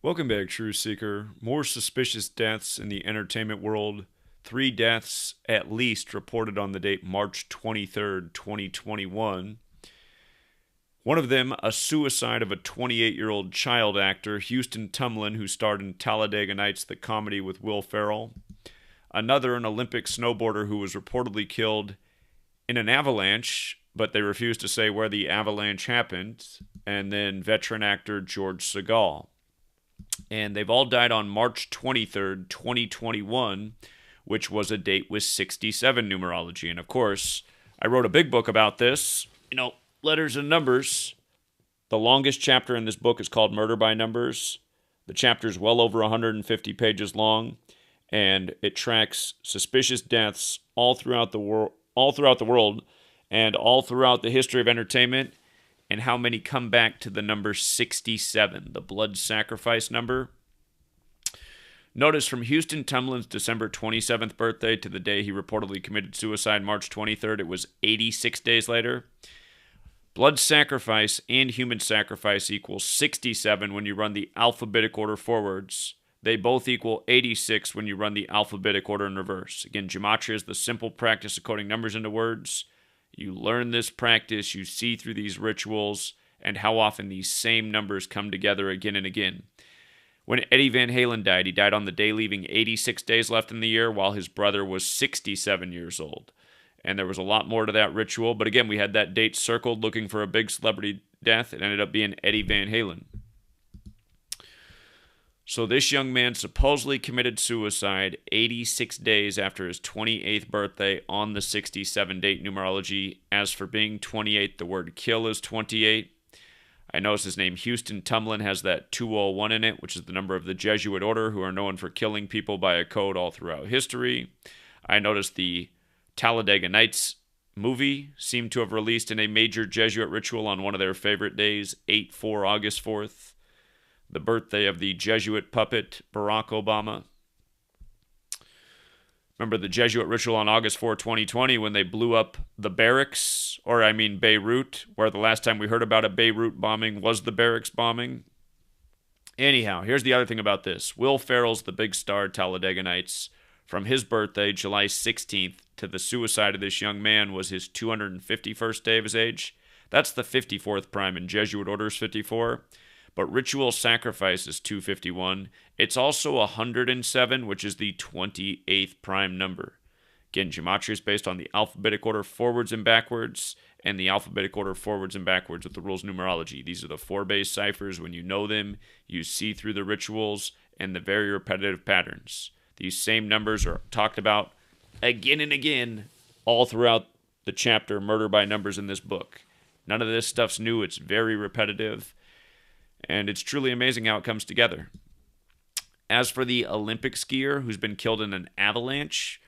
Welcome back, Truth Seeker. More suspicious deaths in the entertainment world. 3 deaths at least reported on the date March 23rd, 2021. One of them, a suicide of a 28-year-old child actor, Houston Tumlin, who starred in Talladega Nights, the comedy with Will Ferrell. Another, an Olympic snowboarder who was reportedly killed in an avalanche, but they refused to say where the avalanche happened. And then veteran actor George Segal. And they've all died on March 23rd, 2021, which was a date with 67 numerology. And of course, I wrote a big book about this, letters and numbers. The longest chapter in this book is called Murder by Numbers. The chapter is well over 150 pages long, and it tracks suspicious deaths all throughout the world, and all throughout the history of entertainment, and how many come back to the number 67, the blood sacrifice number. Notice from Houston Tumlin's December 27th birthday to the day he reportedly committed suicide, March 23rd, it was 86 days later. Blood sacrifice and human sacrifice equals 67 when you run the alphabetic order forwards. They both equal 86 when you run the alphabetic order in reverse. Again, gematria is the simple practice of coding numbers into words. You learn this practice, you see through these rituals, and how often these same numbers come together again and again. When Eddie Van Halen died, he died on the day leaving 86 days left in the year, while his brother was 67 years old. And there was a lot more to that ritual, but again, we had that date circled looking for a big celebrity death. It ended up being Eddie Van Halen. So this young man supposedly committed suicide 86 days after his 28th birthday on the 67 date numerology. As for being 28, the word kill is 28. I noticed his name, Houston Tumlin, has that 201 in it, which is the number of the Jesuit order, who are known for killing people by a code all throughout history. I noticed the Talladega Nights movie seemed to have released in a major Jesuit ritual on one of their favorite days, 8/4, August 4th. The birthday of the Jesuit puppet, Barack Obama. Remember the Jesuit ritual on August 4, 2020, when they blew up the barracks, Beirut, where the last time we heard about a Beirut bombing was the barracks bombing? Anyhow, here's the other thing about this. Will Ferrell's the big star Talladega Nights. From his birthday, July 16th, to the suicide of this young man was his 251st day of his age. That's the 54th prime in Jesuit orders, 54. But ritual sacrifice is 251. It's also 107, which is the 28th prime number. Again, gematria is based on the alphabetic order forwards and backwards, and the alphabetic order forwards and backwards with the rules of numerology. These are the 4 base ciphers. When you know them, you see through the rituals and the very repetitive patterns. These same numbers are talked about again and again all throughout the chapter Murder by Numbers in this book. None of this stuff's new. It's very repetitive. And it's truly amazing how it comes together. As for the Olympic skier who's been killed in an avalanche,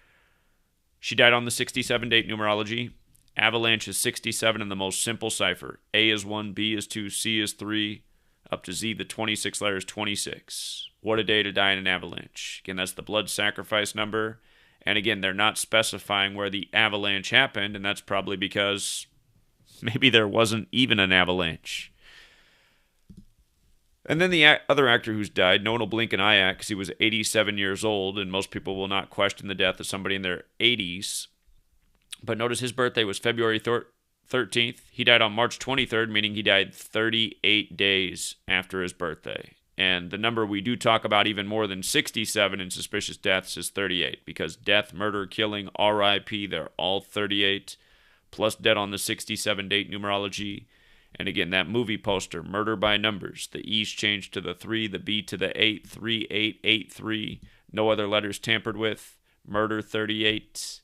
she died on the 67 date numerology. Avalanche is 67 in the most simple cipher. A is 1, B is 2, C is 3, up to Z, the 26 letters, 26. What a day to die in an avalanche. Again, that's the blood sacrifice number. And again, they're not specifying where the avalanche happened, and that's probably because maybe there wasn't even an avalanche. And then the other actor who's died, no one will blink an eye at because he was 87 years old, and most people will not question the death of somebody in their 80s. But notice his birthday was February 13th. He died on March 23rd, meaning he died 38 days after his birthday. And the number we do talk about even more than 67 in suspicious deaths is 38, because death, murder, killing, RIP, they're all 38, plus dead on the 67 date numerology. And again, that movie poster, Murder by Numbers, the E's changed to the 3, the B to the 8, 3883, no other letters tampered with, murder 38,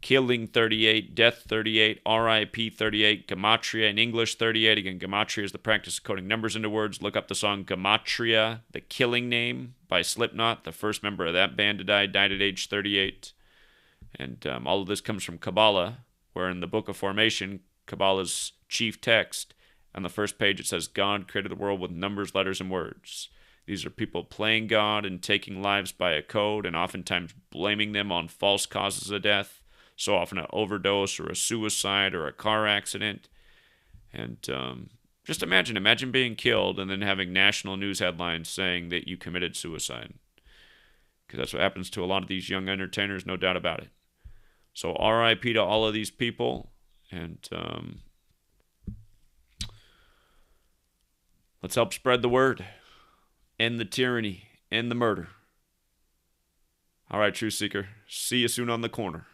killing 38, death 38, RIP 38, gematria in English 38. Again, gematria is the practice of coding numbers into words. Look up the song Gematria, the Killing Name by Slipknot. The first member of that band to die died at age 38. And all of this comes from Kabbalah, where in the Book of Formation, Kabbalah's chief text, on the first page it says, God created the world with numbers, letters, and words. These are people playing God and taking lives by a code, and oftentimes blaming them on false causes of death. So often an overdose or a suicide or a car accident. And Just imagine being killed and then having national news headlines saying that you committed suicide. Because that's what happens to a lot of these young entertainers, no doubt about it. So RIP to all of these people. And let's help spread the word. End the tyranny. End the murder. All right, Truth Seeker. See you soon on the corner.